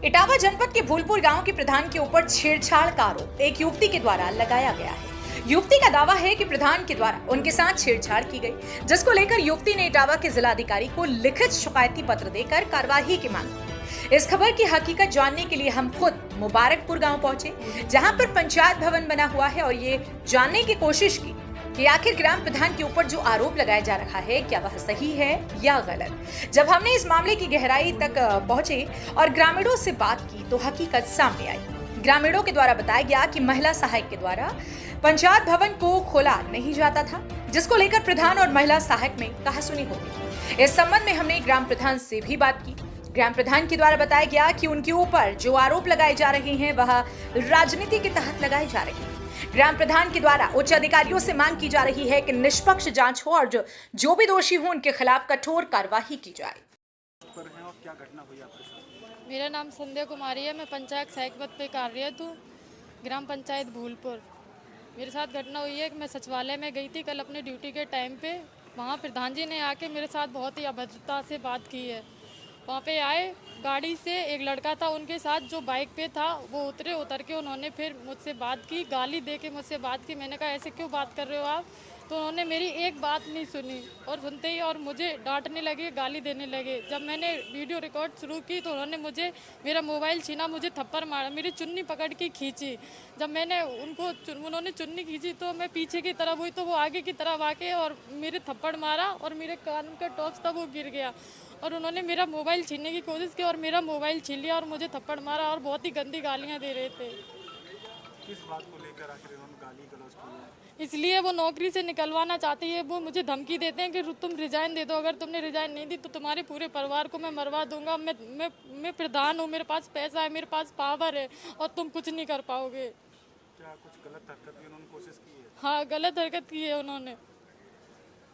इटावा जनपद के भूलपुर गांव के प्रधान के ऊपर छेड़छाड़ का आरोप एक युवती के द्वारा लगाया गया है। युवती का दावा है कि प्रधान के द्वारा उनके साथ छेड़छाड़ की गई, जिसको लेकर युवती ने इटावा के जिलाधिकारी को लिखित शिकायती पत्र देकर कार्रवाई की मांग की। इस खबर की हकीकत जानने के लिए हम खुद मुबारकपुर गांव पहुंचे, जहां पर पंचायत भवन बना हुआ है, और ये जानने की कोशिश की कि आखिर ग्राम प्रधान के ऊपर जो आरोप लगाया जा रहा है क्या वह सही है या गलत। जब हमने इस मामले की गहराई तक पहुंचे और ग्रामीणों से बात की तो हकीकत सामने आई। ग्रामीणों के द्वारा बताया गया कि महिला सहायक के द्वारा पंचायत भवन को खोला नहीं जाता था, जिसको लेकर प्रधान और महिला सहायक में कहासुनी होती थी। इस संबंध में हमने ग्राम प्रधान से भी बात की। ग्राम प्रधान के द्वारा बताया गया कि उनके ऊपर जो आरोप लगाए जा रहे हैं वह राजनीति के तहत लगाए जा रहे हैं। ग्राम प्रधान के द्वारा उच्च अधिकारियों से मांग की जा रही है कि निष्पक्ष जांच हो और जो भी दोषी हो उनके खिलाफ कठोर कार्रवाई की जाए। क्या घटना हुई आपके साथ? मेरा नाम संध्या कुमारी है। मैं पंचायत सहायक पद पे कार्यरत हूँ, ग्राम पंचायत भूलपुर। मेरे साथ घटना हुई है कि मैं सचिवालय में गई थी कल अपने ड्यूटी के टाइम पे। वहाँ प्रधान जी ने आके मेरे साथ बहुत ही अभद्रता से बात की है। वहाँ पे आए, गाड़ी से एक लड़का था उनके साथ जो बाइक पे था, वो उतर के उन्होंने फिर मुझसे बात की, गाली दे के मुझसे बात की। मैंने कहा ऐसे क्यों बात कर रहे हो आप? तो उन्होंने मेरी एक बात नहीं सुनी और सुनते ही और मुझे डांटने लगे, गाली देने लगे। जब मैंने वीडियो रिकॉर्ड शुरू की तो उन्होंने मुझे मेरा मोबाइल छीना, मुझे थप्पड़ मारा, मेरी चुन्नी पकड़ के खींची। जब मैंने उन्होंने चुन्नी खींची तो मैं पीछे की तरफ हुई तो वो आगे की तरफ आके और मेरे थप्पड़ मारा और मेरे कान का टॉक्स था वो गिर गया और उन्होंने मेरा मोबाइल छीनने की कोशिश की और मेरा मोबाइल छीन लिया और मुझे थप्पड़ मारा और बहुत ही गंदी गालियाँ दे रहे थे। किस बात को लेकर आखिर इन्होंने गाली गलौज की है? इसलिए वो नौकरी से निकलवाना चाहती है। वो मुझे धमकी देते हैं कि तुम रिजाइन दे दो, अगर तुमने रिजाइन नहीं दी तो तुम्हारे पूरे परिवार को मैं मरवा दूंगा। मैं प्रधान हूँ, मेरे पास पैसा है, मेरे पास पावर है और तुम कुछ नहीं कर पाओगे। क्या कुछ गलत हरकत की उन्होंने कोशिश की है? हाँ, गलत हरकत की है उन्होंने।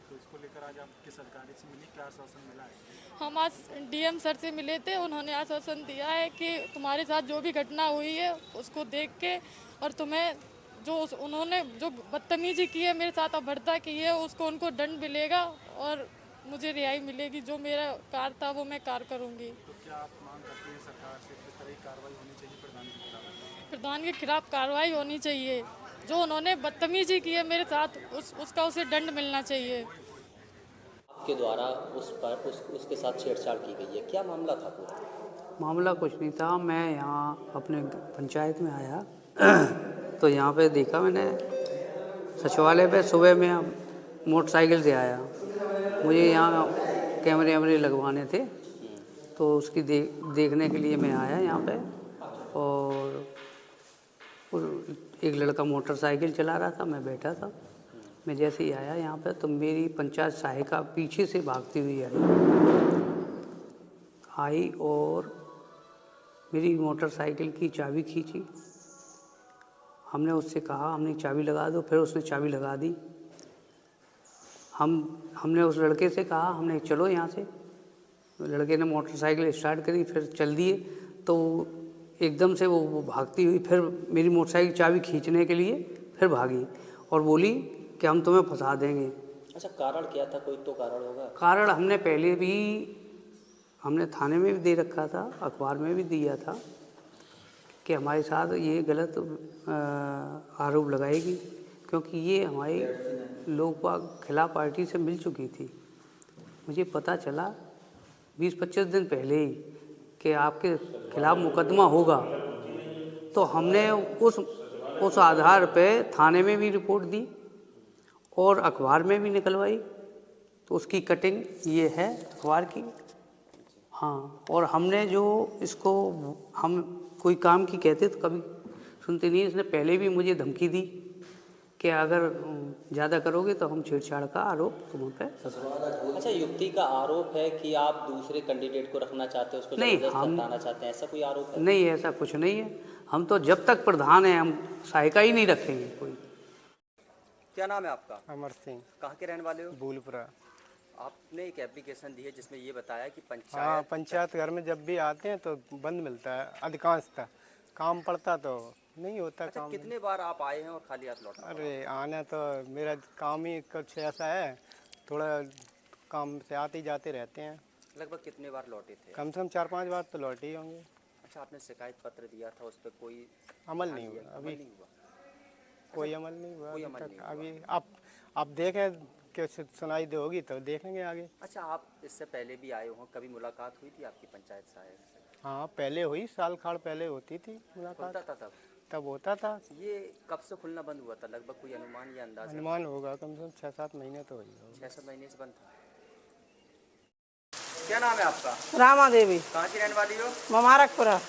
तो इसको लेकर आज आप किस अधिकारी से मिली, क्या आश्वासन मिला है? हम आज डीएम सर से मिले थे। उन्होंने आश्वासन दिया है कि तुम्हारे साथ जो भी घटना हुई है उसको देख के और तुम्हें उन्होंने जो बदतमीजी की है मेरे साथ, अभद्रता की है, उसको उनको दंड मिलेगा और मुझे रिहाई मिलेगी। जो मेरा कार्य था वो मैं कार्य करूँगी। तो क्या आप मांग करते हैं सरकार से किस तरह की कार्रवाई होनी चाहिए प्रधान के खिलाफ? प्रधान के खिलाफ कार्रवाई होनी चाहिए। जो उन्होंने बदतमीजी की है मेरे साथ उसका उसे दंड मिलना चाहिए। के द्वारा उसके साथ छेड़छाड़ की गई है, क्या मामला था पूरा? मामला कुछ नहीं था। मैं यहाँ अपने पंचायत में आया तो यहाँ पे देखा मैंने सचिवालय पे सुबह में मोटरसाइकिल से आया। मुझे यहाँ कैमरे वैमरे लगवाने थे तो उसकी देखने के लिए मैं आया यहाँ पे। और एक लड़का मोटरसाइकिल चला रहा था, मैं बैठा था। मैं जैसे ही आया यहाँ पे तो मेरी पंचायत सहायिका पीछे से भागती हुई आई और मेरी मोटरसाइकिल की चाबी खींची। हमने उससे कहा हमने चाबी लगा दो, फिर उसने चाबी लगा दी। हमने उस लड़के से कहा हमने चलो यहाँ से। लड़के ने मोटरसाइकिल स्टार्ट करी, फिर चल दिए तो एकदम से वो भागती हुई फिर मेरी मोटरसाइकिल चाबी खींचने के लिए फिर भागी और बोली कि हम तुम्हें फंसा देंगे। अच्छा, कारण क्या था? कोई तो कारण होगा। कारण हमने पहले भी हमने थाने में भी दे रखा था, अखबार में भी दिया था कि हमारे साथ ये गलत आरोप लगाएगी, क्योंकि ये हमारी लोकपाल खिलाफ पार्टी से मिल चुकी थी। मुझे पता चला 20-25 दिन पहले ही कि आपके खिलाफ मुकदमा होगा, तो हमने उस आधार पे थाने में भी रिपोर्ट दी और अखबार में भी निकलवाई। तो उसकी कटिंग ये है अखबार की। हाँ, और हमने जो इसको हम कोई काम की कहते तो कभी सुनते नहीं। इसने पहले भी मुझे धमकी दी कि अगर ज़्यादा करोगे तो हम छेड़छाड़ का आरोप तुम पे। अच्छा, युक्ति का आरोप है कि आप दूसरे कैंडिडेट को रखना चाहते हैं, उसको जबरदस्त हटाना चाहते हैं, ऐसा कोई आरोप है? नहीं, ऐसा कुछ नहीं है। हम तो जब तक प्रधान है हम सहायिका ही नहीं रखेंगे कोई। क्या नाम है आपका? अमर सिंह। कहाँ के रहने वाले हो? भूलपुरा। आपने एक एप्लीकेशन दी है जिसमें ये बताया कि पंचायत घर में जब भी आते हैं तो बंद मिलता है अधिकांशतः। काम पड़ता तो नहीं होता। अच्छा, काम कितने बार आप आए हैं और खाली हाथ लौटे? अरे आना तो मेरा काम ही कुछ ऐसा है, थोड़ा काम से आते जाते रहते हैं। लगभग कितने बार लौटे थे? कम से कम 4-5 बार तो लौटे ही होंगे। अच्छा, आपने शिकायत पत्र दिया था, उस पर कोई अमल नहीं हुआ अभी, नहीं हुआ? कोई अमल नहीं हुआ कोई अभी अमल तक। नहीं हुआ। अभी आप देखें कि सुनाई दे होगी तो देखेंगे आगे। अच्छा, आप इससे पहले भी आए हो, कभी मुलाकात हुई थी आपकी पंचायत सहायक से? हाँ पहले हुई, साल खाड़ पहले होती थी मुलाकात, होता था तब? तब होता था। ये कब से खुलना बंद हुआ था, लगभग कोई अनुमान या अंदाजा? अनुमान होगा कम से कम 6-7 महीने तो हुई होगा। 6-7 महीने से बंद था। क्या नाम है आपका? रामा देवी, कहाँ की रहने वाली हो? मुबारकपुरा।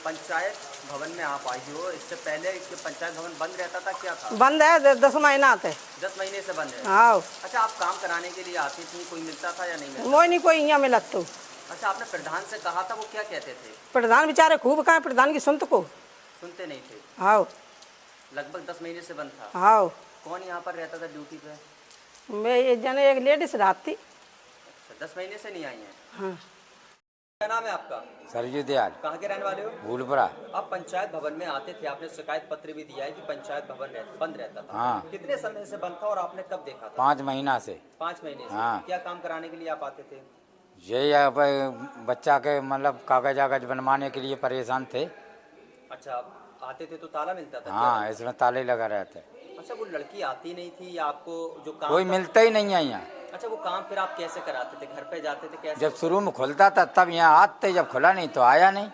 पंचायत भवन में आप आई हो, इससे पहले कि पंचायत भवन बंद रहता था, क्या था? बंद है 10 महीना थे। 10 महीने से बंद है। हाँ, अच्छा, आप काम कराने के लिए आती थी, कोई मिलता था या नहीं मिलता? मोई नहीं कोई यहाँ मिलत तो। अच्छा, आपने प्रधान से कहा था, वो क्या कहते थे? प्रधान बेचारे खूब कहा, प्रधान की सुनत को। सुनते नहीं थे। हाँ लगभग 10 महीने से बंद था। हाँ, कौन यहाँ पर रहता था ड्यूटी पे? मैं ये जने एक लेडीज रात थी। अच्छा, 10 महीने से नहीं आई हैं। हाँ। क्या नाम है आपका? सरजू दयाल, कहाँ के रहने वाले हो? भूलपुरा। आप पंचायत भवन में आते थे, आपने शिकायत पत्र भी दिया है कि पंचायत भवन बंद रहता था। हाँ। कितने समय से बंद था और आपने कब देखा था? 5 महीना से। 5 महीने से। हाँ। क्या काम कराने के लिए आप आते थे? यही अब बच्चा के मतलब कागज आगज बनवाने के लिए परेशान थे। अच्छा, आप आते थे तो ताला मिलता था? हाँ, इसमें ताले लगा रहते। अच्छा, वो लड़की आती नहीं थी या आपको जो काम कोई था- मिलता ही नहीं है यहाँ। अच्छा, वो काम फिर आप कैसे कराते थे? घर पे जाते थे कैसे? जब शुरू में खुलता था तब यहाँ आते, जब खुला नहीं तो आया नहीं।